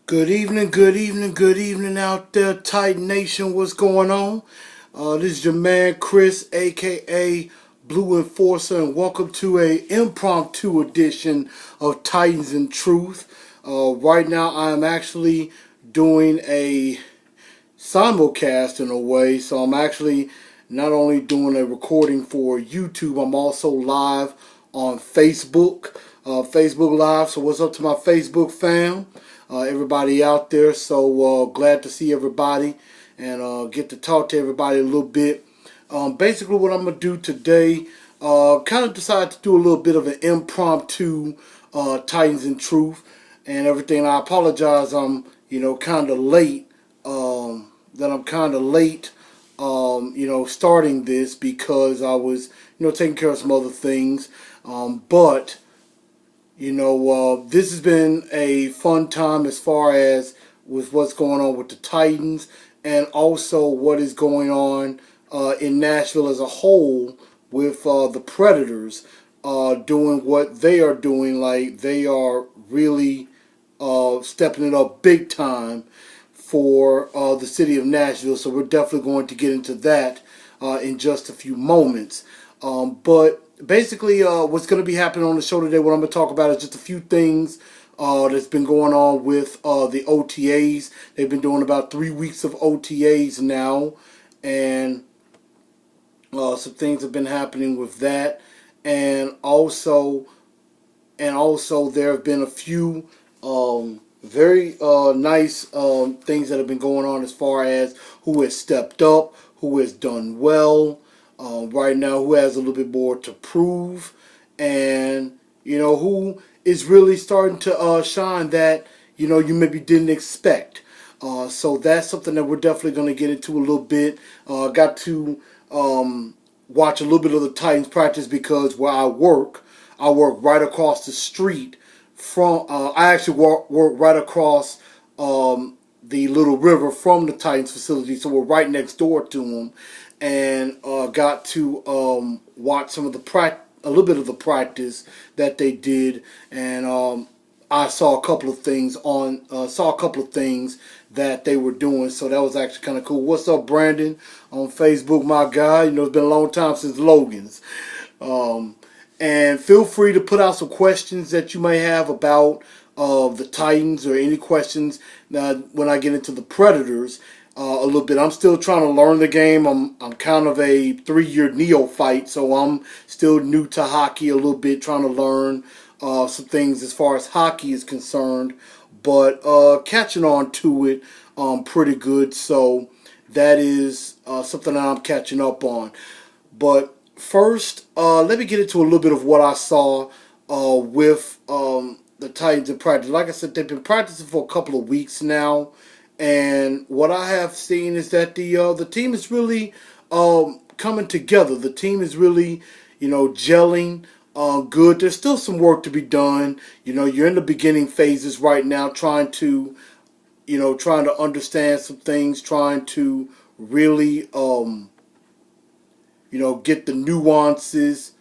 Good evening, good evening, good evening out there, Titan Nation. What's going on? This is your man Chris, aka Blue Enforcer, and welcome to a impromptu edition of Titans and Truth. Right now, I am actually doing a simulcast in a way, so I'm actually not only doing a recording for YouTube, I'm also live on Facebook, Facebook Live. So what's up to my Facebook fam, everybody out there? So glad to see everybody and get to talk to everybody a little bit. Basically, what I'm gonna do today, kind of decided to do a little bit of an impromptu Titans and Truth and everything. I apologize, I'm kind of late. That I'm kind of late, starting this because I was, taking care of some other things. But this has been a fun time as far as with what's going on with the Titans and also what is going on in Nashville as a whole with the Predators doing what they are doing. Like, they are really stepping it up big time for the city of Nashville. So we're definitely going to get into that in just a few moments. But basically, what's going to be happening on the show today, what I'm going to talk about is just a few things that's been going on with the OTAs. They've been doing about 3 weeks of OTAs now, and some things have been happening with that. And also there have been a few very nice things that have been going on as far as who has stepped up, who has done well right now, who has a little bit more to prove, and who is really starting to shine that you maybe didn't expect. So that's something that we're definitely going to get into a little bit. Got to watch a little bit of the Titans practice because where I work right across the street from. I actually work right across the little river from the Titans facility, so we're right next door to them, and got to watch some of the a little bit of the practice that they did, and I saw a couple of things that they were doing, so that was actually kind of cool. What's up, Brandon, on Facebook, my guy? It's been a long time since Logan's. And feel free to put out some questions that you may have about the Titans, or any questions when I get into the Predators a little bit. I'm still trying to learn the game. I'm kind of a 3-year neophyte, so I'm still new to hockey a little bit, trying to learn some things as far as hockey is concerned, but catching on to it pretty good. So that is something that I'm catching up on. But first, let me get into a little bit of what I saw with the Titans in practice. Like I said, they've been practicing for a couple of weeks now, and what I have seen is that the team is really coming together. The team is really, gelling good. There's still some work to be done. You're in the beginning phases right now, trying to understand some things, trying to really get the nuances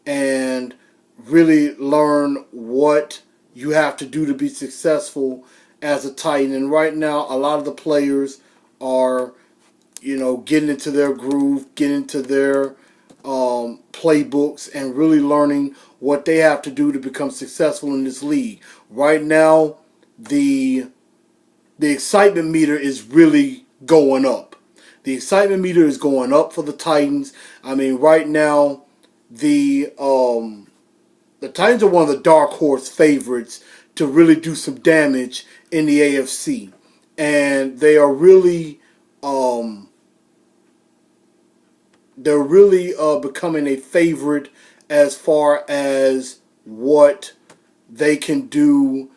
and really learn what you have to do to be successful as a Titan. And right now, a lot of the players are, getting into their groove, getting into their playbooks, and really learning what they have to do to become successful in this league. Right now, the excitement meter is really going up. The excitement meter is going up for the Titans. I mean, right now, the Titans are one of the dark horse favorites to really do some damage in the AFC, and they are really becoming a favorite as far as what they can do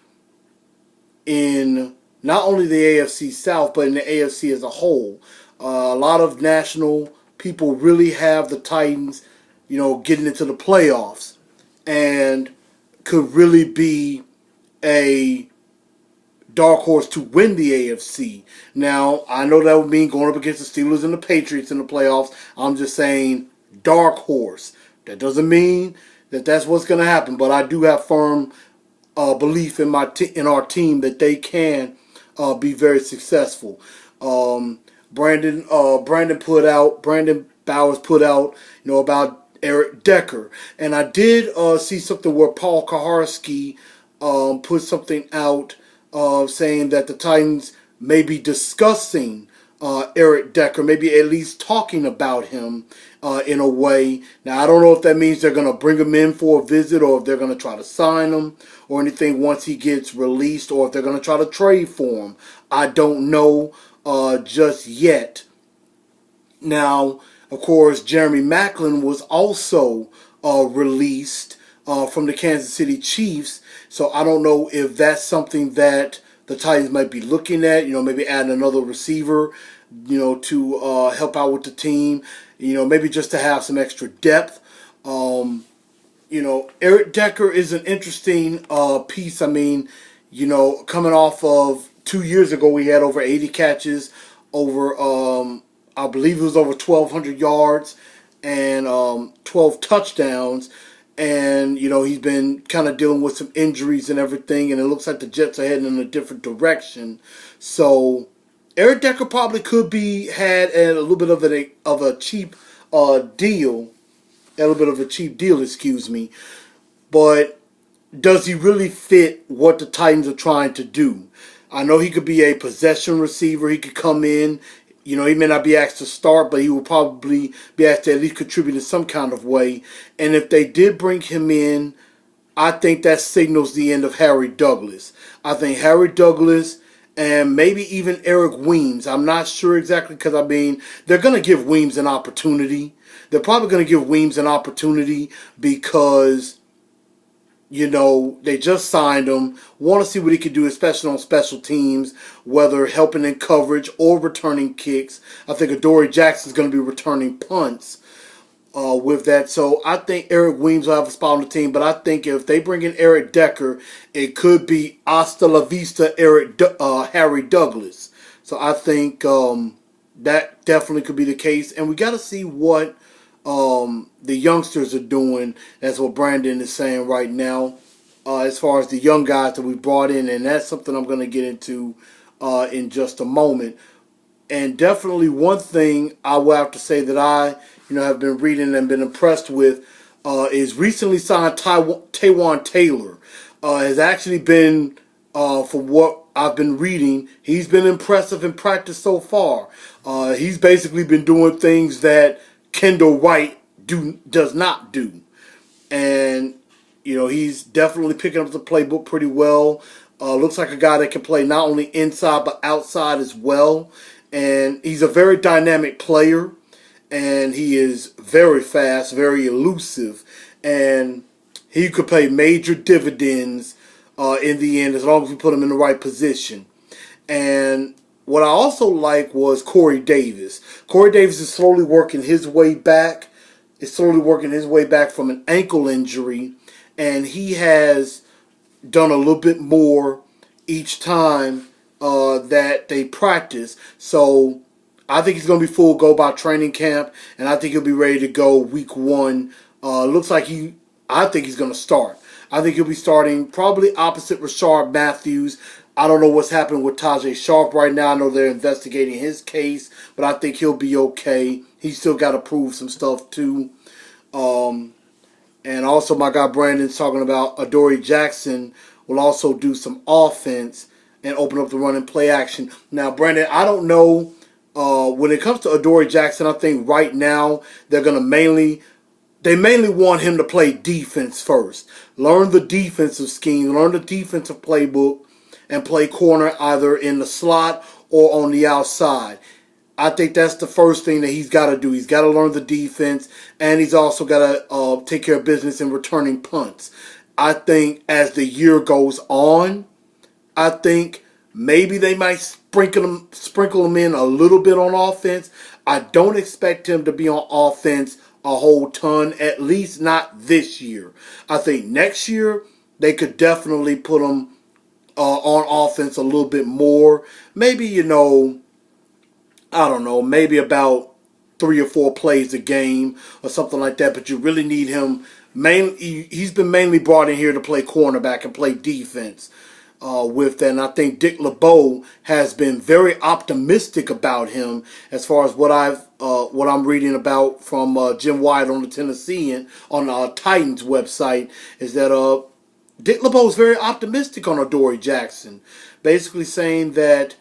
in not only the AFC South, but in the AFC as a whole. A lot of national people really have the Titans, getting into the playoffs, and could really be a dark horse to win the AFC. Now, I know that would mean going up against the Steelers and the Patriots in the playoffs. I'm just saying dark horse. That doesn't mean that that's what's going to happen, but I do have firm belief in our team that they can be very successful. Brandon Bowers put out, about Eric Decker, and I did see something where Paul Kaharski put something out saying that the Titans may be discussing Eric Decker, maybe at least talking about him in a way. Now, I don't know if that means they're going to bring him in for a visit, or if they're going to try to sign him or anything once he gets released, or if they're going to try to trade for him. I don't know just yet. Now, of course, Jeremy Maclin was also released from the Kansas City Chiefs, so I don't know if that's something that the Titans might be looking at, maybe adding another receiver, to help out with the team, maybe just to have some extra depth. Eric Decker is an interesting piece. I mean, coming off of 2 years ago, we had over 80 catches, over, I believe it was over 1,200 yards and 12 touchdowns. And, he's been kind of dealing with some injuries and everything, and it looks like the Jets are heading in a different direction. So, Eric Decker probably could be had at a little bit of a cheap deal, excuse me. But does he really fit what the Titans are trying to do? I know he could be a possession receiver. He could come in. He may not be asked to start, but he will probably be asked to at least contribute in some kind of way. And if they did bring him in, I think that signals the end of Harry Douglas. I think Harry Douglas and maybe even Eric Weems. I'm not sure exactly, because, they're going to give Weems an opportunity. They're probably going to give Weems an opportunity because, they just signed him, want to see what he could do, especially on special teams, whether helping in coverage or returning kicks. I think Adoree Jackson's going to be returning punts with that. So I think Eric Weems will have a spot on the team, but I think if they bring in Eric Decker, it could be hasta la vista Harry Douglas. So I think that definitely could be the case. And we got to see what the youngsters are doing. That's what Brandon is saying right now, as far as the young guys that we brought in, and that's something I'm going to get into in just a moment. And definitely one thing I will have to say that I have been reading and been impressed with is recently signed Taywan Taylor. Has actually been, from what I've been reading, he's been impressive in practice so far. He's basically been doing things that Kendall Wright does not do. And, he's definitely picking up the playbook pretty well. Looks like a guy that can play not only inside but outside as well. And he's a very dynamic player. And he is very fast, very elusive. And he could pay major dividends in the end, as long as we put him in the right position. And what I also like was Corey Davis. Corey Davis is slowly working his way back. From an ankle injury. And he has done a little bit more each time that they practice. So I think he's going to be full go by training camp. And I think he'll be ready to go week 1. Looks like I think he's going to start. I think he'll be starting probably opposite Rashard Matthews. I don't know what's happening with Tajay Sharp right now. I know they're investigating his case, but I think he'll be okay. He's still got to prove some stuff too. And also my guy Brandon's talking about Adoree Jackson will also do some offense and open up the run and play action. Now, Brandon, I don't know. When it comes to Adoree Jackson, I think right now they're going to mainly want him to play defense first. Learn the defensive scheme, learn the defensive playbook, and play corner either in the slot or on the outside. I think that's the first thing that he's got to do. He's got to learn the defense, and he's also got to take care of business in returning punts. I think as the year goes on, I think maybe they might sprinkle him in a little bit on offense. I don't expect him to be on offense a whole ton, at least not this year. I think next year they could definitely put him on offense a little bit more. Maybe, I don't know, maybe about 3 or 4 plays a game or something like that. But you really need him. He's been mainly brought in here to play cornerback and play defense. with that. And I think Dick LeBeau has been very optimistic about him as far as what I'm reading about from Jim Wyatt on the Tennessean on Titans website is that Dick LeBeau is very optimistic on Adoree Jackson, basically saying that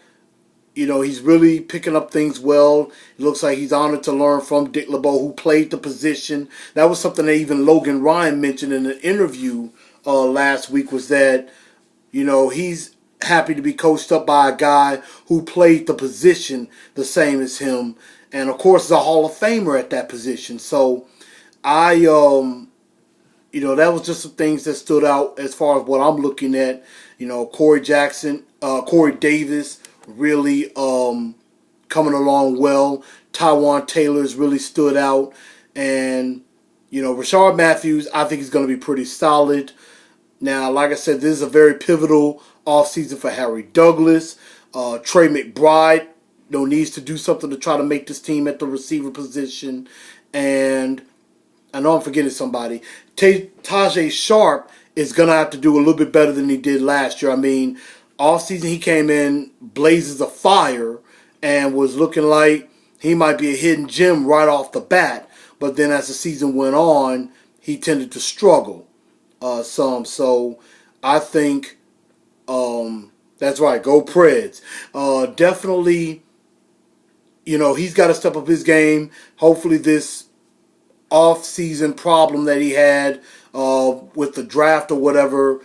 he's really picking up things well. It looks like he's honored to learn from Dick LeBeau, who played the position. That was something that even Logan Ryan mentioned in an interview last week, was that he's happy to be coached up by a guy who played the position the same as him, and of course is a Hall of Famer at that position. So that was just some things that stood out as far as what I'm looking at. Corey Davis really coming along well. Tywan Taylor's really stood out, and Rashard Matthews, I think he's going to be pretty solid. Now, like I said, this is a very pivotal offseason for Harry Douglas. Trey McBride needs to do something to try to make this team at the receiver position. And I know I'm forgetting somebody. Tajay Sharp is going to have to do a little bit better than he did last year. I mean, offseason he came in blazes of fire and was looking like he might be a hidden gem right off the bat. But then as the season went on, he tended to struggle some. So I think that's right. Go Preds. Definitely, he's got to step up his game. Hopefully this off-season problem that he had with the draft or whatever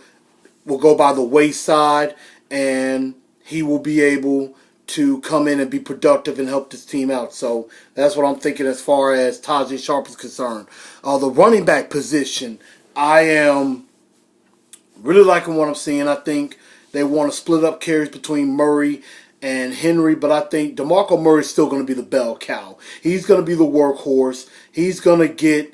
will go by the wayside, and he will be able to come in and be productive and help this team out. So that's what I'm thinking as far as Tajay Sharp is concerned. The running back position, I am really liking what I'm seeing. I think they want to split up carries between Murray and Henry, but I think DeMarco Murray is still going to be the bell cow. He's going to be the workhorse. He's going to get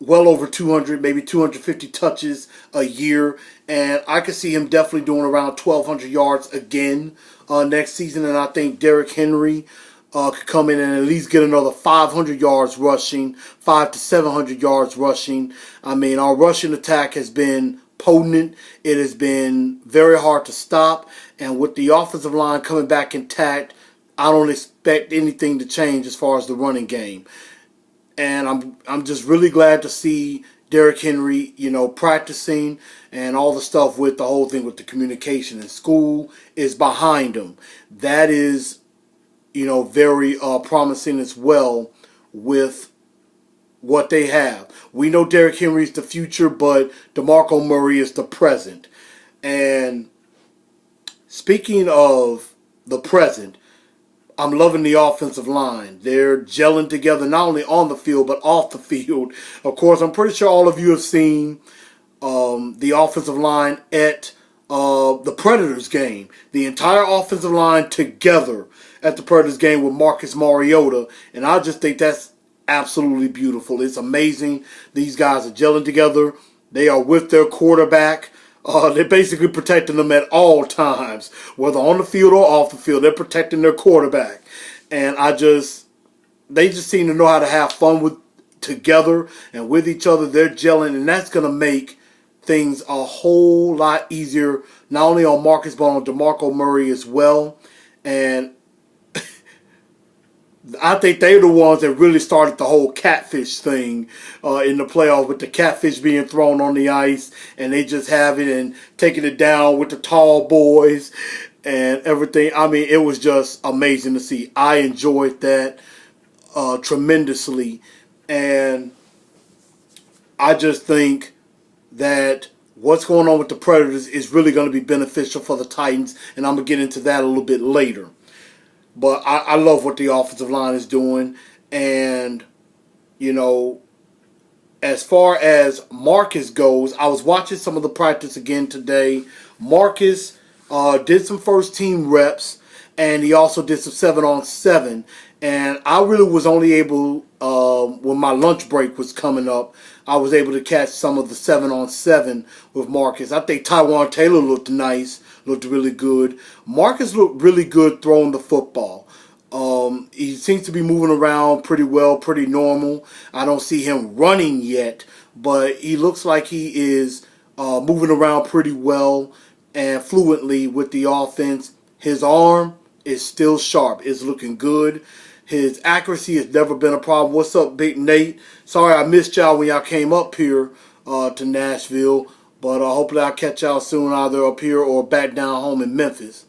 well over 200, maybe 250 touches a year, and I could see him definitely doing around 1,200 yards again next season. And I think Derrick Henry could come in and at least get another 500 yards rushing, 500 to 700 yards rushing. I mean, our rushing attack has been potent. It has been very hard to stop, and with the offensive line coming back intact, I don't expect anything to change as far as the running game. And I'm just really glad to see Derrick Henry, practicing, and all the stuff with the whole thing with the communication in school is behind him. That is, very promising as well with what they have. We know Derrick Henry is the future, but DeMarco Murray is the present. And speaking of the present, I'm loving the offensive line. They're gelling together not only on the field, but off the field. Of course, I'm pretty sure all of you have seen the offensive line at the Predators game. The entire offensive line together at the Predators game with Marcus Mariota. And I just think that's absolutely beautiful. It's amazing. These guys are gelling together. They are with their quarterback. They're basically protecting them at all times, whether on the field or off the field. They're protecting their quarterback, and they just seem to know how to have fun together and with each other. They're gelling, and that's going to make things a whole lot easier, not only on Marcus but on DeMarco Murray as well. And I think they're the ones that really started the whole catfish thing in the playoffs, with the catfish being thrown on the ice, and they just have it and taking it down with the tall boys and everything. I mean, it was just amazing to see. I enjoyed that tremendously, and I just think that what's going on with the Predators is really going to be beneficial for the Titans, and I'm going to get into that a little bit later. But I love what the offensive line is doing. And, as far as Marcus goes, I was watching some of the practice again today. Marcus did some first team reps, and he also did some 7-on-7. And I really was only able, when my lunch break was coming up, I was able to catch some of the 7-on-7 with Marcus. I think Tywan Taylor looked nice, looked really good. Marcus looked really good throwing the football. He seems to be moving around pretty well, pretty normal. I don't see him running yet, but he looks like he is moving around pretty well. and fluently with the offense. His arm is still sharp. It's looking good. His accuracy has never been a problem. What's up, Big Nate? Sorry I missed y'all when y'all came up here to Nashville. But hopefully I'll catch y'all soon, either up here or back down home in Memphis.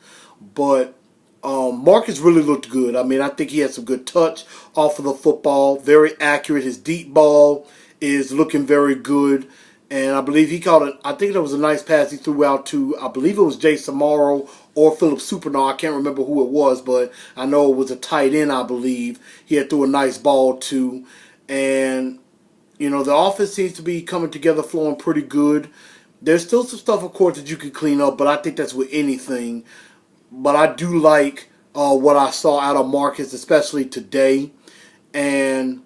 But Marcus really looked good. I mean, I think he had some good touch off of the football. Very accurate. His deep ball is looking very good. And I believe he caught it. I think that was a nice pass he threw out to, I believe it was Jason Morrow or Philip Supernaw. I can't remember who it was, but I know it was a tight end, I believe. He had threw a nice ball to. And, you know, the offense seems to be coming together, flowing pretty good. There's still some stuff, of course, that you can clean up, but I think that's with anything. But I do like what I saw out of Marcus, especially today. And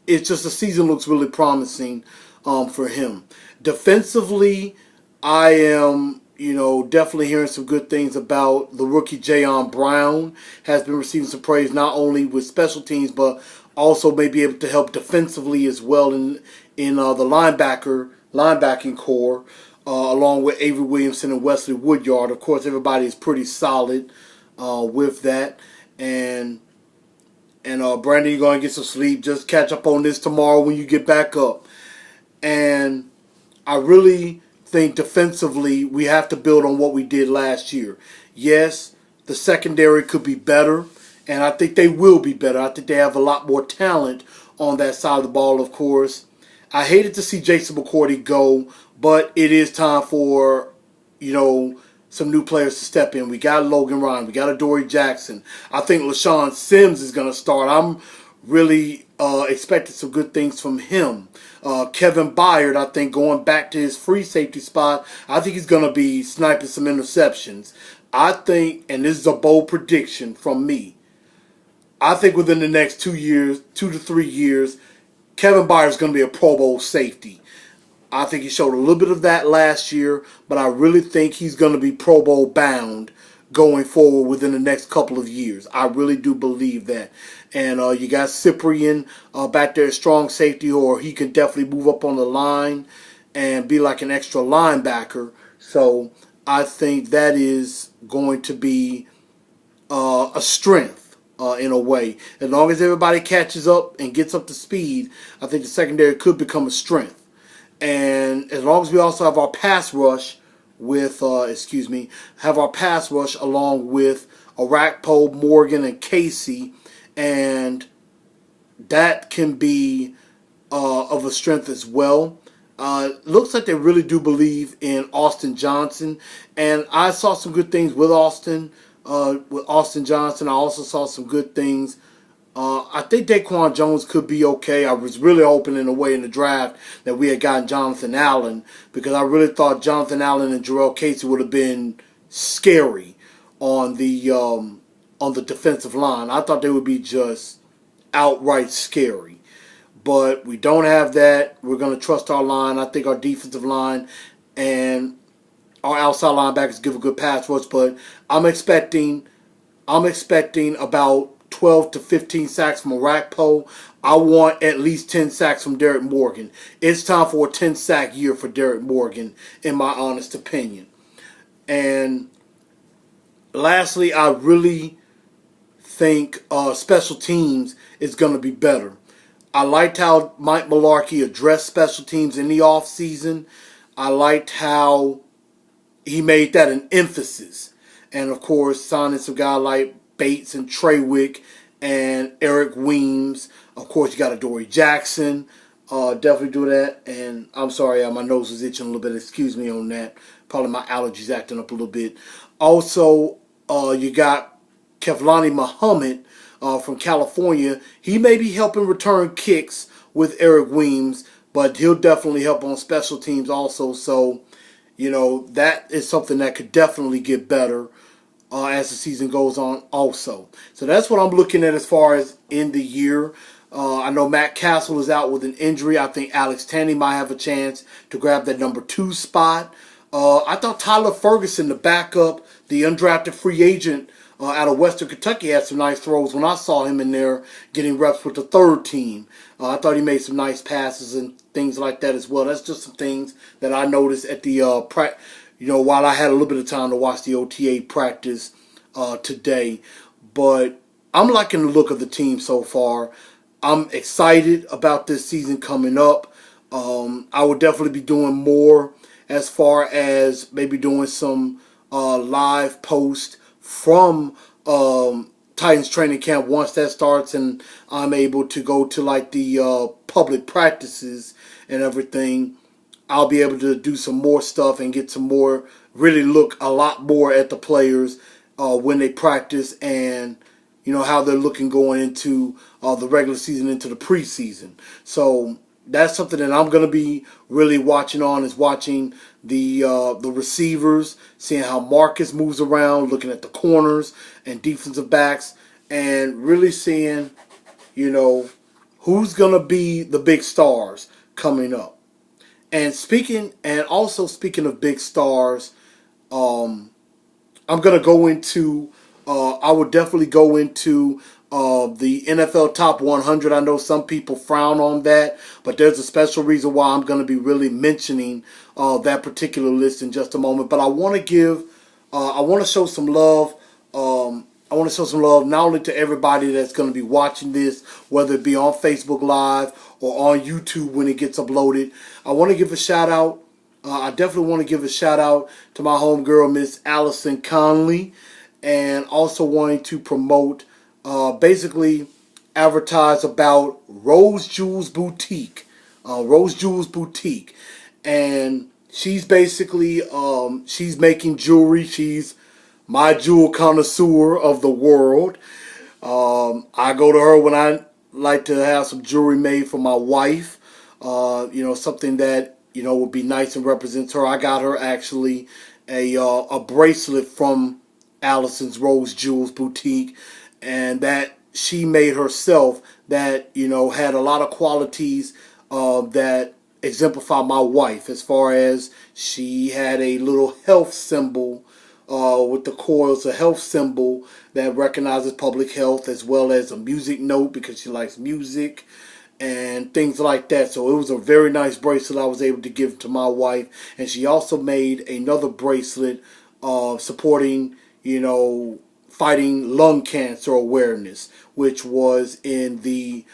it's just the season looks really promising for him. Defensively, I am, definitely hearing some good things about the rookie Jayon Brown. Has been receiving some praise not only with special teams, but also may be able to help defensively as well in the linebacking core, along with Avery Williamson and Wesley Woodyard. Of course, everybody is pretty solid with that. And Brandon, you're going to get some sleep. Just catch up on this tomorrow when you get back up. And I really think defensively we have to build on what we did last year. Yes, the secondary could be better, and I think they will be better. I think they have a lot more talent on that side of the ball, of course. I hated to see Jason McCourty go, but it is time for, some new players to step in. We got Logan Ryan. We got Adoree Jackson. I think LaShawn Sims is going to start. I'm really expecting some good things from him. Kevin Byard, I think, going back to his free safety spot, I think he's going to be sniping some interceptions. I think, and this is a bold prediction from me, I think within the next 2 to 3 years, Kevin Byard is going to be a Pro Bowl safety. I think he showed a little bit of that last year, but I really think he's going to be Pro Bowl bound going forward within the next couple of years. I really do believe that. And you got Cyprian back there, strong safety, or he can definitely move up on the line and be like an extra linebacker. So I think that is going to be a strength in a way. As long as everybody catches up and gets up to speed, I think the secondary could become a strength. And as long as we also have our pass rush with, along with Arakpo, Morgan, and Casey, and that can be of a strength as well. Looks like they really do believe in Austin Johnson, and I saw some good things with Austin Johnson. I also saw some good things. I think Daquan Jones could be okay. I was really hoping in a way in the draft that we had gotten Jonathan Allen, because I really thought Jonathan Allen and Jarrell Casey would have been scary on the defensive line. I thought they would be just outright scary. But we don't have that. We're going to trust our line. I think our defensive line and our outside linebackers give a good pass rush, but I'm expecting about 12 to 15 sacks from Arakpo. I want at least 10 sacks from Derek Morgan. It's time for a 10-sack year for Derek Morgan, in my honest opinion. And lastly, I really think special teams is going to be better. I liked how Mike Mularkey addressed special teams in the offseason. I liked how he made that an emphasis. And, of course, signing some guy like Bates and Treywick and Eric Weems. Of course, you got Adoree Jackson. Definitely do that. And I'm sorry, my nose was itching a little bit. Excuse me on that. Probably my allergies acting up a little bit. Also, you got Kevlani Muhammad from California. He may be helping return kicks with Eric Weems, but he'll definitely help on special teams also. So, that is something that could definitely get better as the season goes on also. So that's what I'm looking at as far as in the year. I know Matt Castle is out with an injury. I think Alex Tanny might have a chance to grab that number 2 spot. I thought Tyler Ferguson, the backup, the undrafted free agent out of Western Kentucky had some nice throws when I saw him in there getting reps with the third team. I thought he made some nice passes and things like that as well. That's just some things that I noticed at the while I had a little bit of time to watch the OTA practice today. But I'm liking the look of the team so far. I'm excited about this season coming up. I will definitely be doing more as far as maybe doing some live posts from Titans training camp once that starts and I'm able to go to like the public practices and everything. I'll be able to do some more stuff and get some more, really look a lot more at the players when they practice and how they're looking going into the regular season, into the preseason. So that's something that I'm going to be really watching on, is watching the receivers, seeing how Marcus moves around, looking at the corners and defensive backs, and really seeing, who's going to be the big stars coming up. And also speaking of big stars, I'm going to go into, I would definitely go into the NFL Top 100. I know some people frown on that, but there's a special reason why I'm going to be really mentioning that particular list in just a moment. But I want to show some love. I want to show some love not only to everybody that's going to be watching this, whether it be on Facebook Live or on YouTube when it gets uploaded. I want to give a shout out. I definitely want to give a shout out to my homegirl, Miss Allison Conley, and also wanting to promote, basically advertise about Rose Jewels Boutique. Rose Jewels Boutique. And she's basically, she's making jewelry. She's my jewel connoisseur of the world. I go to her when I like to have some jewelry made for my wife. Something that, would be nice and represents her. I got her actually a bracelet from Allison's Rose Jewels Boutique, and that she made herself that, had a lot of qualities that exemplify my wife, as far as she had a little health symbol with the coils, a health symbol that recognizes public health, as well as a music note because she likes music and things like that. So it was a very nice bracelet I was able to give to my wife. And she also made another bracelet supporting, fighting lung cancer awareness, which was in the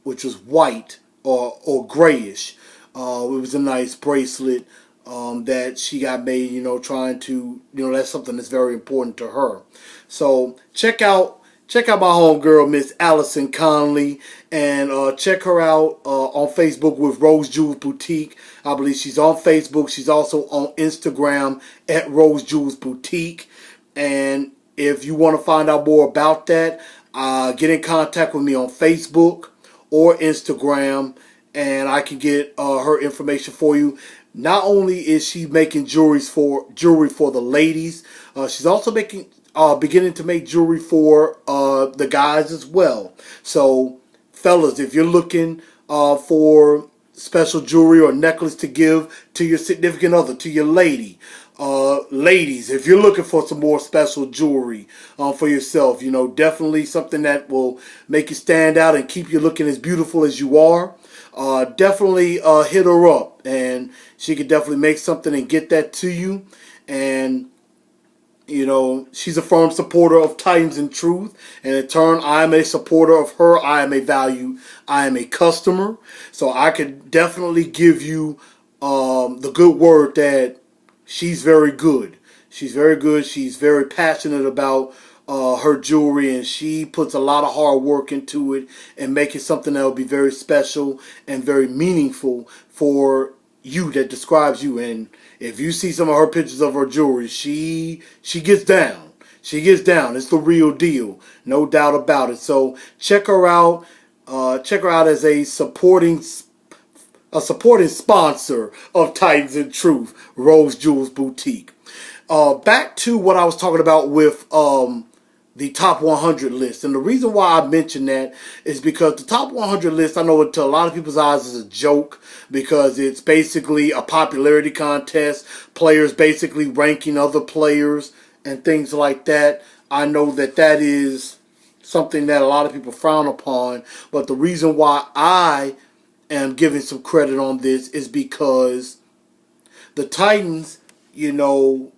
which was white or grayish. It was a nice bracelet that she got made, trying to, that's something that's very important to her. So check out my homegirl, Miss Allison Conley, and check her out on Facebook with Rose Jewels Boutique. I believe she's on Facebook. She's also on Instagram at Rose Jewels Boutique. And if you want to find out more about that, get in contact with me on Facebook or Instagram, and I can get her information for you. Not only is she making jewelry for the ladies, she's also beginning to make jewelry for the guys as well. So, fellas, if you're looking for special jewelry or necklace to give to your significant other, to your lady, ladies, if you're looking for some more special jewelry for yourself, definitely something that will make you stand out and keep you looking as beautiful as you are, definitely hit her up, and she could definitely make something and get that to you. And she's a firm supporter of Titans and Truth, and in turn, I am a supporter of her. I am a customer, so I could definitely give you the good word that she's very good. She's very good. She's very passionate about her jewelry, and she puts a lot of hard work into it and make it something that will be very special and very meaningful for you, that describes you. And if you see some of her pictures of her jewelry, she gets down. She gets down. It's the real deal, no doubt about it. So check her out. Check her out as a supporting sponsor of Titans and Truth, Rose Jewels Boutique. Back to what I was talking about with the top 100 list. And the reason why I mention that is because the top 100 list, I know to a lot of people's eyes, is a joke, because it's basically a popularity contest, players basically ranking other players and things like that. I know that that is something that a lot of people frown upon, but the reason why I am giving some credit on this is because the Titans, you know,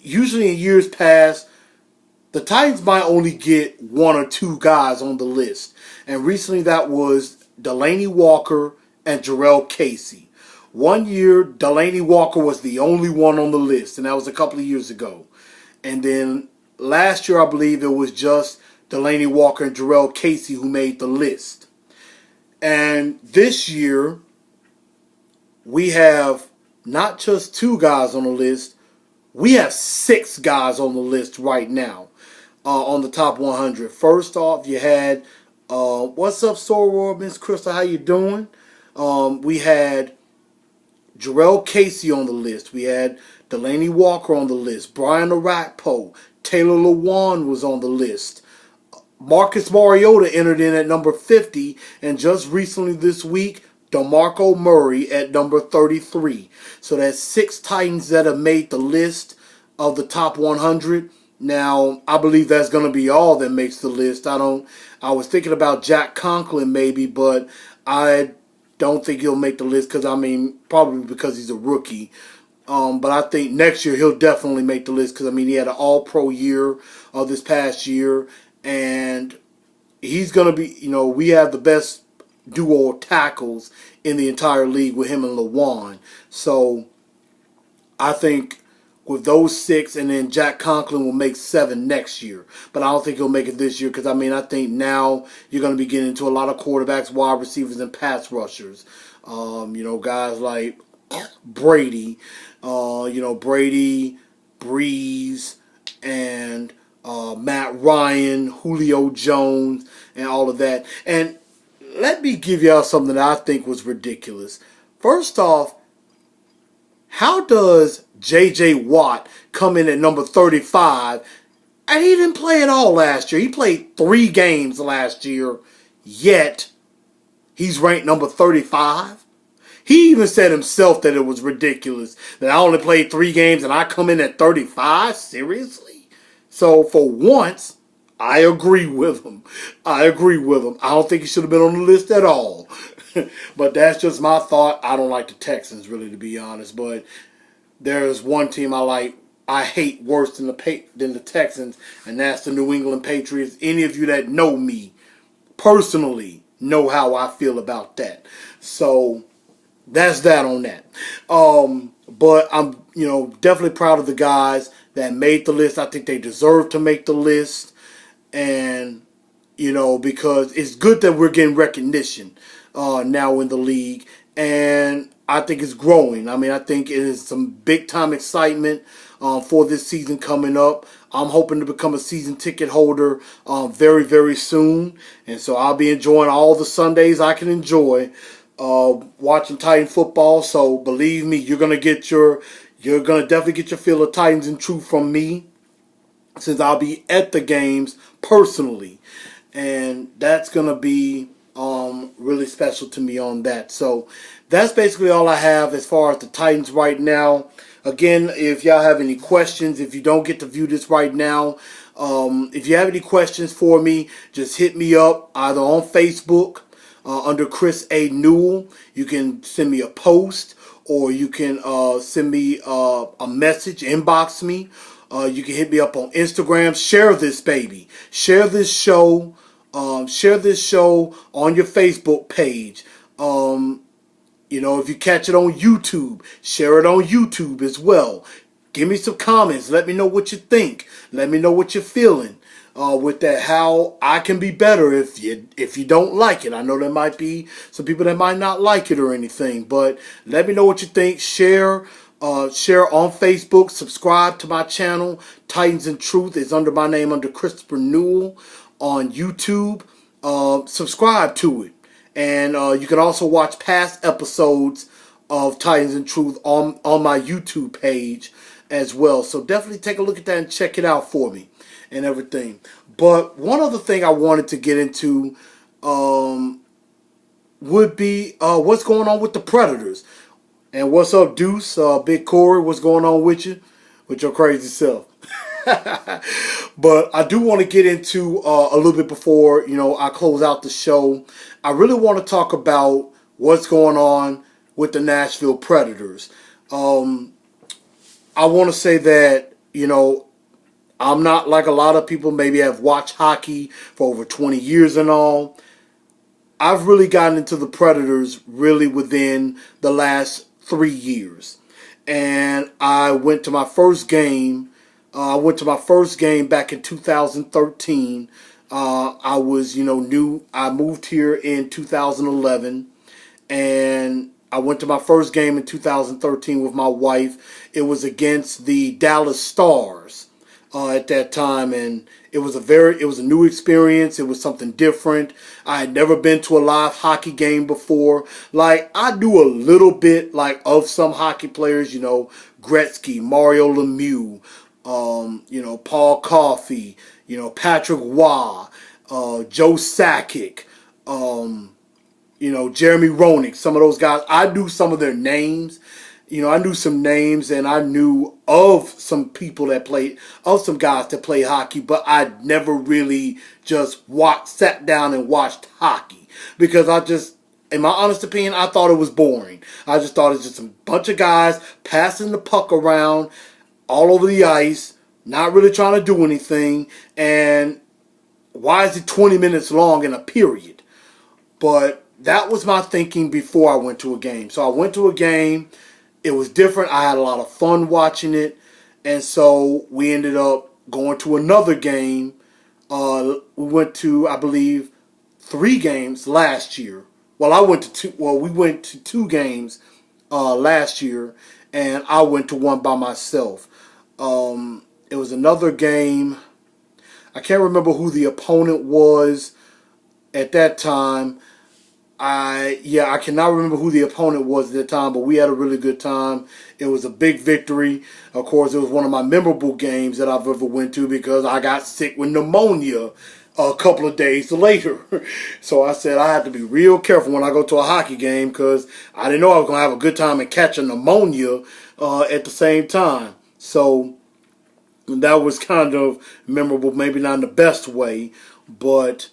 usually in years past, the Titans might only get one or two guys on the list. And recently that was Delaney Walker and Jarrell Casey. One year, Delaney Walker was the only one on the list, and that was a couple of years ago. And then last year, I believe it was just Delaney Walker and Jarrell Casey who made the list. And this year, we have not just two guys on the list, we have six guys on the list right now on the top 100. First off, you had, what's up, Soror, Miss Crystal, how you doing? We had Jarrell Casey on the list. We had Delaney Walker on the list. Brian Arakpo. Taylor Lewan was on the list. Marcus Mariota entered in at number 50. And just recently this week, DeMarco Murray at number 33. So that's six Titans that have made the list of the top 100. Now, I believe that's going to be all that makes the list. I was thinking about Jack Conklin maybe, but I don't think he'll make the list because, probably because he's a rookie. But I think next year he'll definitely make the list because, he had an all-pro year this past year. And he's going to be, we have the best duo of tackles in the entire league with him and Lewan. So I think with those six, and then Jack Conklin will make 7 next year. But I don't think he'll make it this year because, I think now you're going to be getting into a lot of quarterbacks, wide receivers, and pass rushers. Guys like Brady, Brady, Breeze, and Matt Ryan, Julio Jones, and all of that. And let me give y'all something that I think was ridiculous. First off, how does J.J. Watt come in at number 35? And he didn't play at all last year. He played 3 games last year, yet he's ranked number 35. He even said himself that it was ridiculous that I only played 3 games and I come in at 35? Seriously? So for once, I agree with him. I don't think he should have been on the list at all. But that's just my thought. I don't like the Texans, really, to be honest. But there's one team I hate worse than the Texans, and that's the New England Patriots. Any of you that know me personally know how I feel about that. So that's that on that. But I'm, definitely proud of the guys that made the list. I think they deserve to make the list. And, because it's good that we're getting recognition now in the league. And I think it's growing. I think it is some big-time excitement for this season coming up. I'm hoping to become a season ticket holder very, very soon. And so I'll be enjoying all the Sundays I can enjoy watching Titan football. So believe me, you're gonna definitely get your fill of Titans and Truth from me, since I'll be at the games personally, and that's gonna be really special to me on that. So that's basically all I have as far as the Titans right now. Again, if y'all have any questions, if you don't get to view this right now, if you have any questions for me, just hit me up either on Facebook under Chris A. Newell. You can send me a post, or you can send me a message, inbox me. You can hit me up on Instagram. Share this baby. Share this show. Share this show on your Facebook page. If you catch it on YouTube, share it on YouTube as well. Give me some comments. Let me know what you think. Let me know what you're feeling with that. How I can be better if you don't like it. I know there might be some people that might not like it or anything, but let me know what you think. Share on Facebook. Subscribe to my channel. Titans and Truth is under my name, under Christopher Newell on YouTube. Subscribe to it. And you can also watch past episodes of Titans and Truth on my YouTube page as well. So definitely take a look at that and check it out for me and everything. But one other thing I wanted to get into would be what's going on with the Predators. And what's up, Deuce? Big Corey, what's going on with you? With your crazy self? But I do want to get into a little bit before I close out the show. I really want to talk about what's going on with the Nashville Predators. I want to say that I'm not like a lot of people maybe have watched hockey for over 20 years and all. I've really gotten into the Predators really within the last 3 years. And I went to my first game. I went to my first game back in 2013. I was, new. I moved here in 2011. And I went to my first game in 2013 with my wife. It was against the Dallas Stars at that time, and it was a new experience. It was something different. I had never been to a live hockey game before. Like, I do a little bit of some hockey players, Gretzky, Mario Lemieux, Paul Coffey, Patrick Waugh, Joe Sakic, Jeremy Roenick, some of those guys. I knew some of their names. I knew some names, and I knew of some people of some guys that play hockey, but I never really just sat down and watched hockey because in my honest opinion, I thought it was boring. I just thought it was just a bunch of guys passing the puck around all over the ice, not really trying to do anything, and why is it 20 minutes long in a period? But that was my thinking before I went to a game. So I went to a game. It was different. I had a lot of fun watching it. And so we ended up going to another game. We went to, I believe, 3 games last year. Well, we went to 2 games last year, and I went to one by myself. It was another game. I can't remember who the opponent was at that time. I cannot remember who the opponent was at the time, but we had a really good time. It was a big victory. Of course, it was one of my memorable games that I've ever went to because I got sick with pneumonia a couple of days later. So I said I had to be real careful when I go to a hockey game because I didn't know I was going to have a good time and catch a pneumonia at the same time. So that was kind of memorable, maybe not in the best way, but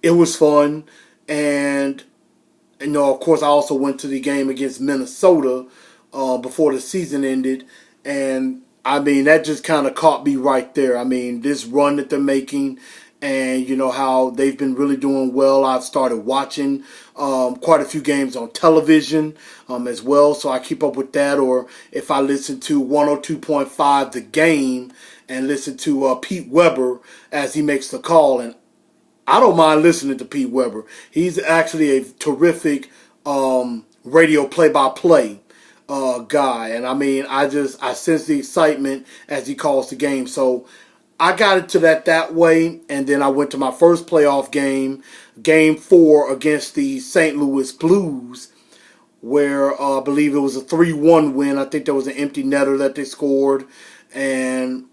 it was fun. And of course, I also went to the game against Minnesota before the season ended, and I mean that just kind of caught me right there. I mean, this run that they're making, and how they've been really doing well. I've started watching quite a few games on television as well, so I keep up with that. Or if I listen to 102.5 The Game and listen to Pete Weber as he makes the call, and I don't mind listening to Pete Weber. He's actually a terrific radio play-by-play guy. And I mean, I sense the excitement as he calls the game. So I got into that way. And then I went to my first playoff game, Game 4 against the St. Louis Blues, where I believe it was a 3-1 win. I think there was an empty netter that they scored. And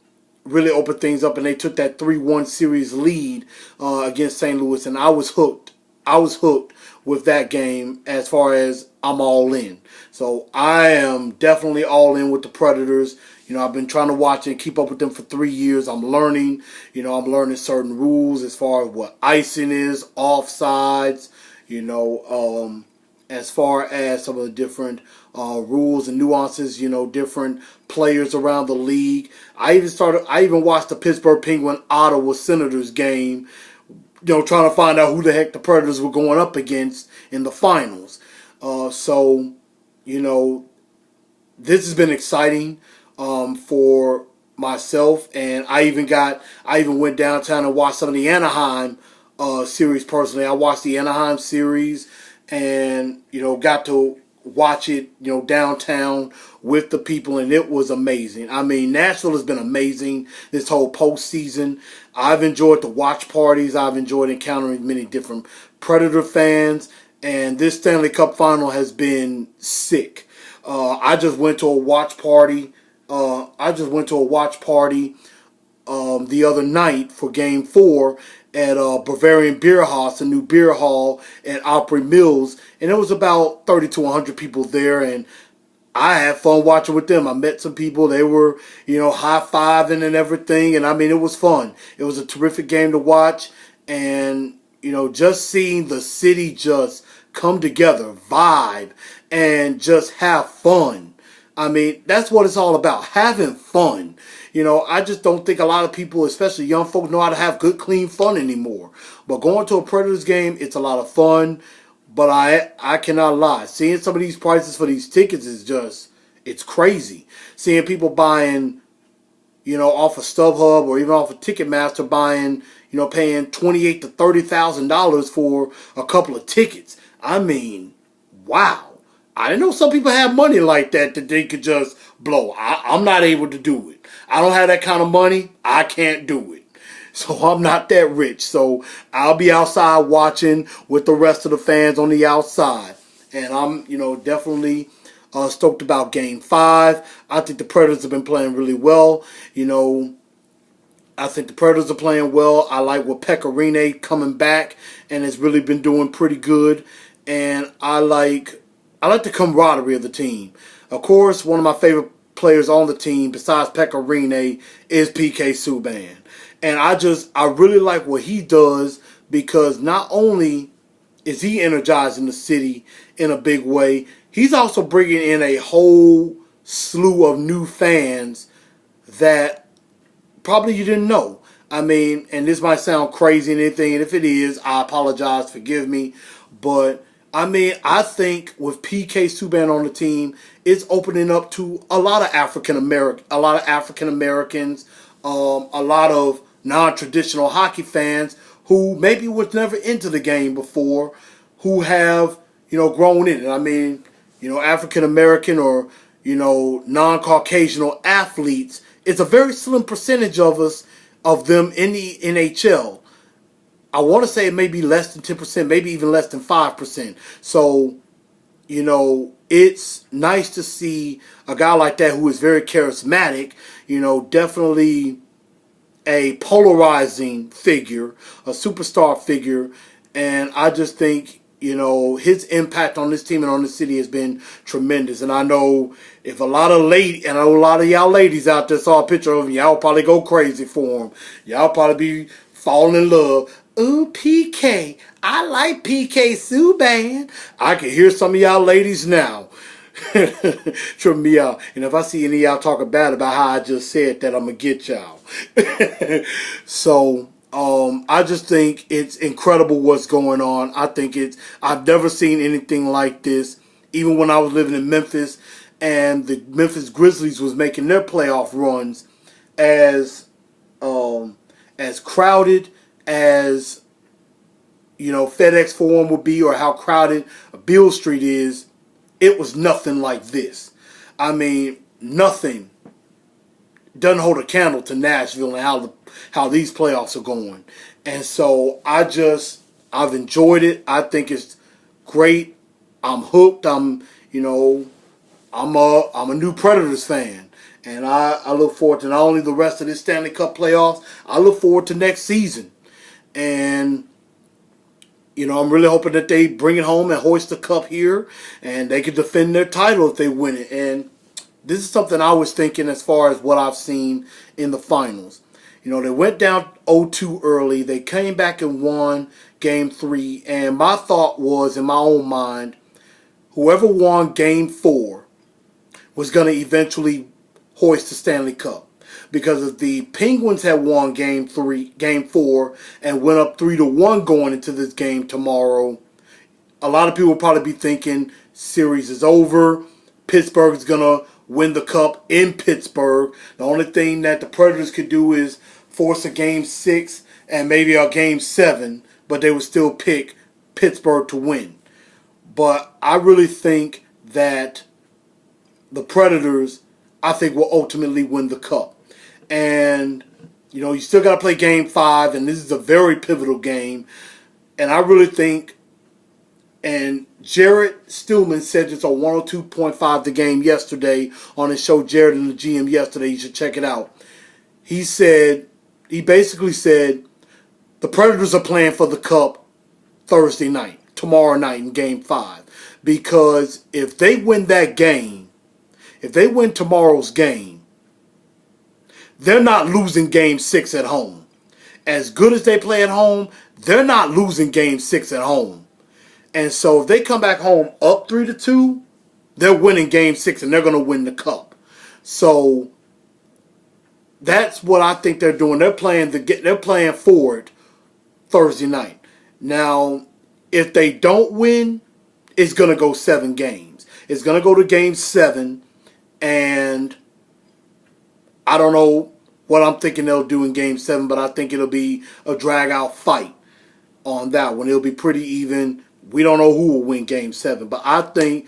really opened things up, and they took that 3-1 series lead against St. Louis, and I was hooked. I was hooked with that game as far as I'm all in. So I am definitely all in with the Predators. I've been trying to watch and keep up with them for 3 years. I'm learning. I'm learning certain rules as far as what icing is, offsides, as far as some of the different rules and nuances, different players around the league. I even watched the Pittsburgh Penguins Ottawa Senators game, trying to find out who the heck the Predators were going up against in the finals. So, this has been exciting for myself, and I even went downtown and watched some of the Anaheim series personally. I watched the Anaheim series and, got to watch it, downtown with the people, and it was amazing. I mean, Nashville has been amazing this whole postseason. I've enjoyed the watch parties. I've enjoyed encountering many different Predator fans, and this Stanley Cup final has been sick. I just went to a watch party. The other night for Game 4 at Bavarian Beer House, a new beer hall at Opry Mills, and there was about 30 to 100 people there, and I had fun watching with them. I met some people. They were, high-fiving and everything. And, I mean, it was fun. It was a terrific game to watch. And, just seeing the city just come together, vibe, and just have fun. I mean, that's what it's all about, having fun. I just don't think a lot of people, especially young folks, know how to have good, clean fun anymore. But going to a Predators game, it's a lot of fun. But I cannot lie. Seeing some of these prices for these tickets is just, it's crazy. Seeing people buying, off of StubHub or even off of Ticketmaster buying, paying $28,000 to $30,000 for a couple of tickets. I mean, wow. I didn't know some people have money like that they could just blow. I'm not able to do it. I don't have that kind of money. I can't do it. So I'm not that rich. So I'll be outside watching with the rest of the fans on the outside. And I'm, definitely stoked about Game 5. I think the Predators have been playing really well. I think the Predators are playing well. I like what Pekka Rinne coming back and has really been doing pretty good. And I like the camaraderie of the team. Of course, one of my favorite players on the team besides Pekka Rinne is PK Subban. And I really like what he does because not only is he energizing the city in a big way, he's also bringing in a whole slew of new fans that probably you didn't know. I mean, and this might sound crazy and anything, and if it is, I apologize, forgive me. But, I mean, I think with PK Subban on the team, it's opening up to a lot of African Americans, a lot of non-traditional hockey fans who maybe was never into the game before, who have, grown in it. I mean, African American or, non-Caucasian athletes, it's a very slim percentage of them in the NHL. I want to say it may be less than 10%, maybe even less than 5%. So, it's nice to see a guy like that who is very charismatic, definitely a polarizing figure, a superstar figure, and I just think, his impact on this team and on the city has been tremendous. And I know if a lot of y'all ladies out there saw a picture of him, y'all probably go crazy for him. Y'all probably be falling in love. Ooh, PK. I like PK Subban. I can hear some of y'all ladies now. Trim me out. And if I see any of y'all talking bad about how I just said that, I'm going to get y'all. So, I just think it's incredible what's going on. I've never seen anything like this. Even when I was living in Memphis and the Memphis Grizzlies was making their playoff runs, as crowded as, FedEx Forum would be or how crowded Beale Street is, it was nothing like this. I mean, nothing doesn't hold a candle to Nashville and how these playoffs are going. And so I've enjoyed it. I think it's great. I'm hooked. I'm a new Predators fan. And I look forward to not only the rest of this Stanley Cup playoffs, I look forward to next season. And I'm really hoping that they bring it home and hoist the cup here and they can defend their title if they win it. And this is something I was thinking as far as what I've seen in the finals. They went down 0-2 early. They came back and won Game 3. And my thought was, in my own mind, whoever won Game 4 was going to eventually hoist the Stanley Cup. Because if the Penguins had won Game 4, and went up 3-1 going into this game tomorrow, a lot of people would probably be thinking series is over. Pittsburgh is going to win the cup in Pittsburgh. The only thing that the Predators could do is force a Game 6 and maybe a Game 7, but they would still pick Pittsburgh to win. But I really think that the Predators, I think, will ultimately win the cup. And, you still got to play Game 5, and this is a very pivotal game. And I really think, and Jared Stillman said this on 102.5 The Game yesterday on his show, Jared and the GM yesterday. You should check it out. He basically said, the Predators are playing for the cup tomorrow night in Game 5. Because if they win that game, if they win tomorrow's game, they're not losing game 6 at home. As good as they play at home, they're not losing game 6 at home. And so if they come back home up 3-2, they're winning game 6 and they're going to win the cup. So that's what I think they're doing. They're playing forward Thursday night. Now, if they don't win, it's going to go 7 games. It's going to go to game 7, and I don't know what I'm thinking they'll do in game 7, but I think it'll be a drag-out fight on that one. It'll be pretty even. We don't know who will win game 7, but I think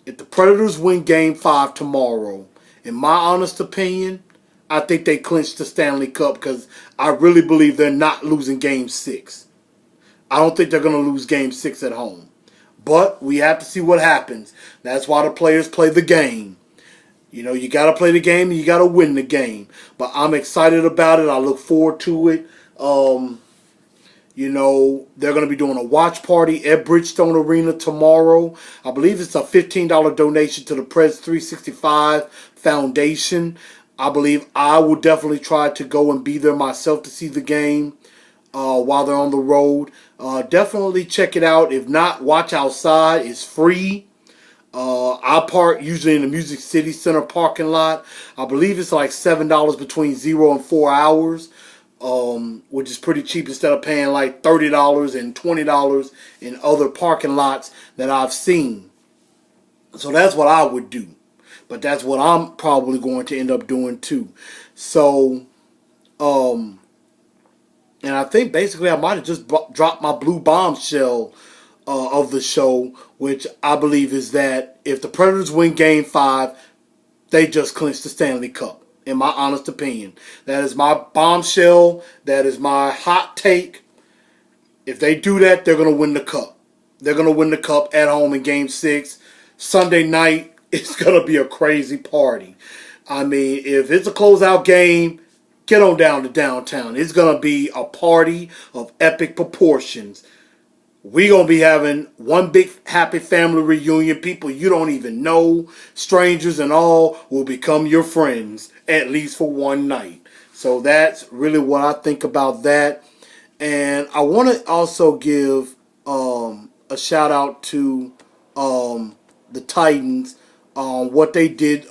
if the Predators win game 5 tomorrow, in my honest opinion, I think they clinch the Stanley Cup because I really believe they're not losing game 6. I don't think they're going to lose game 6 at home. But we have to see what happens. That's why the players play the game. You know, you got to play the game and you got to win the game. But I'm excited about it. I look forward to it. You know, they're going to be doing a watch party at Bridgestone Arena tomorrow. I believe it's a $15 donation to the Preds 365 Foundation. I believe I will definitely try to go and be there myself to see the game while they're on the road. Definitely check it out. If not, watch outside. It's free. I park usually in the Music City Center parking lot. I believe it's like $7 between 0 and 4 hours, which is pretty cheap instead of paying like $30 and $20 in other parking lots that I've seen. So that's what I would do. But that's what I'm probably going to end up doing too. So, and I think basically I might have just dropped my blue bombshell of the show, which I believe is that if the Predators win game 5, they just clinch the Stanley Cup, in my honest opinion. That is my bombshell. That is my hot take. If they do that, they're going to win the cup. They're going to win the cup at home in game 6. Sunday night, it's going to be a crazy party. I mean, if it's a closeout game, get on down to downtown. It's going to be a party of epic proportions. We're going to be having one big happy family reunion. People you don't even know, strangers and all, will become your friends, at least for one night. So that's really what I think about that. And I want to also give a shout out to the Titans. What they did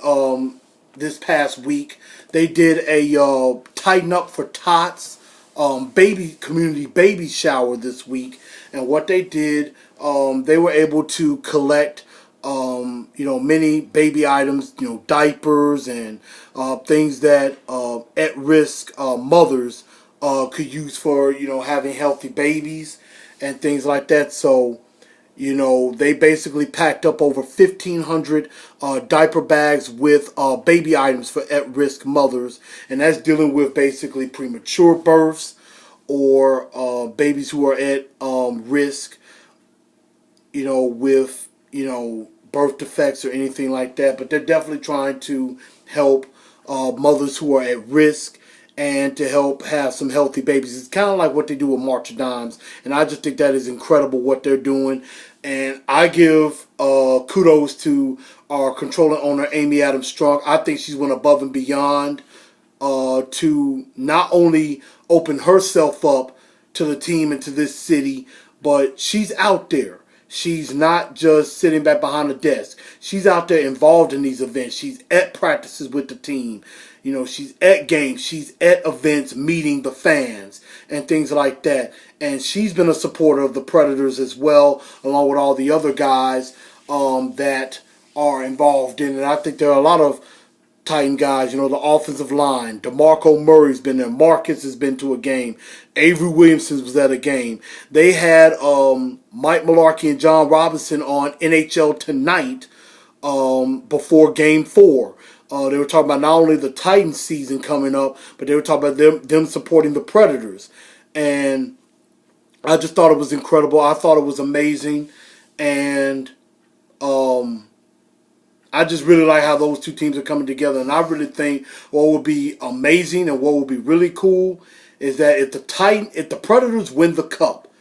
this past week. They did a Tighten Up for Tots community baby shower this week. And what they did, they were able to collect many baby items, diapers and things that at-risk mothers could use for, having healthy babies and things like that. So, they basically packed up over 1,500 diaper bags with baby items for at-risk mothers. And that's dealing with basically premature births or babies who are at risk, with, birth defects or anything like that. But they're definitely trying to help mothers who are at risk and to help have some healthy babies. It's kind of like what they do with March of Dimes. And I just think that is incredible what they're doing. And I give kudos to our controlling owner, Amy Adams Strunk. I think she's went above and beyond to not only open herself up to the team and to this city, but she's out there. She's not just sitting back behind the desk. She's out there involved in these events. She's at practices with the team. She's at games. She's at events meeting the fans and things like that. And she's been a supporter of the Predators as well, along with all the other guys that are involved in it. I think there are a lot of Titan guys, the offensive line. DeMarco Murray's been there. Marcus has been to a game. Avery Williamson was at a game. They had Mike Malarkey and John Robinson on NHL Tonight before Game 4. They were talking about not only the Titans season coming up, but they were talking about them supporting the Predators. And I just thought it was incredible. I thought it was amazing. And I just really like how those two teams are coming together. And I really think what would be amazing and what would be really cool is that if the Predators win the cup,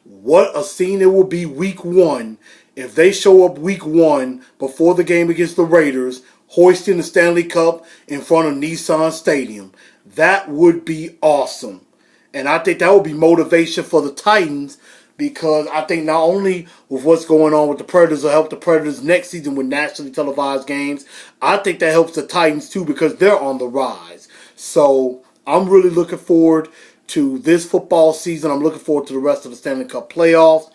what a scene it will be week 1 if they show up week 1 before the game against the Raiders, hoisting the Stanley Cup in front of Nissan Stadium. That would be awesome. And I think that would be motivation for the Titans, because I think not only with what's going on with the Predators will help the Predators next season with nationally televised games, I think that helps the Titans too, because they're on the rise. So I'm really looking forward to this football season. I'm looking forward to the rest of the Stanley Cup playoffs.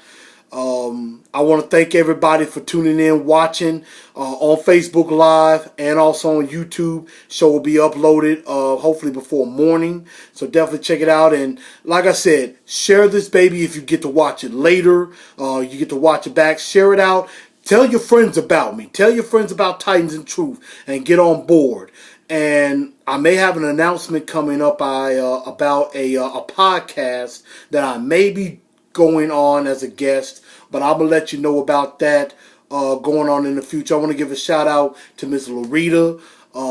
I want to thank everybody for tuning in, watching on Facebook Live and also on YouTube. Show will be uploaded hopefully before morning, so definitely check it out. And like I said, share this baby if you get to watch it later. You get to watch it back. Share it out. Tell your friends about me. Tell your friends about Titans and Truth and get on board. And I may have an announcement coming up about a podcast that I may be going on as a guest, but I'm going to let you know about that going on in the future. I want to give a shout out to Miss Larita,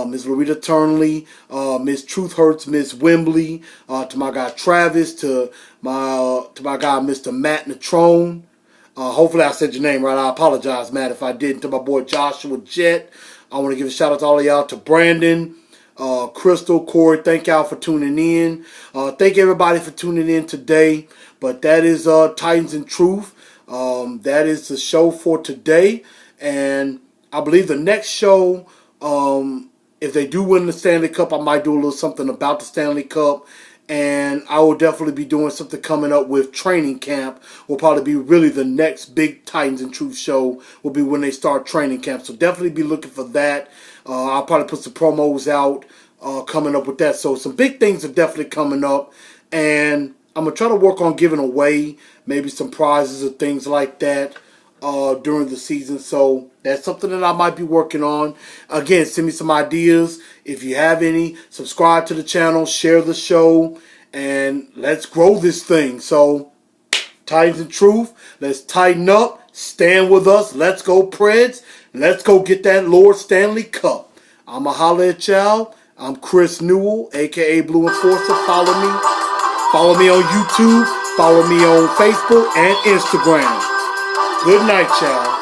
Miss Larita Turnley, Miss Truth Hurts, Miss Wembley, to my guy Travis, to my guy Mr. Matt Natrone. Hopefully I said your name right. I apologize, Matt, if I didn't. To my boy Joshua Jett. I want to give a shout out to all of y'all. To Brandon, Crystal, Corey, thank y'all for tuning in. Thank everybody for tuning in today. But that is Titans and Truth. That is the show for today. And I believe the next show, if they do win the Stanley Cup, I might do a little something about the Stanley Cup. And I will definitely be doing something coming up with training camp. Will probably be really the next big Titans and Truth show will be when they start training camp. So definitely be looking for that. I'll probably put some promos out coming up with that. So some big things are definitely coming up. And I'm going to try to work on giving away maybe some prizes or things like that during the season. So that's something that I might be working on. Again, send me some ideas. If you have any, subscribe to the channel, share the show, and let's grow this thing. So, Titans and Truth, let's tighten up, stand with us, let's go Preds, let's go get that Lord Stanley Cup. I'ma holler at y'all. I'm Chris Newell, aka Blue Enforcer. Follow me. Follow me on YouTube. Follow me on Facebook and Instagram. Good night, y'all.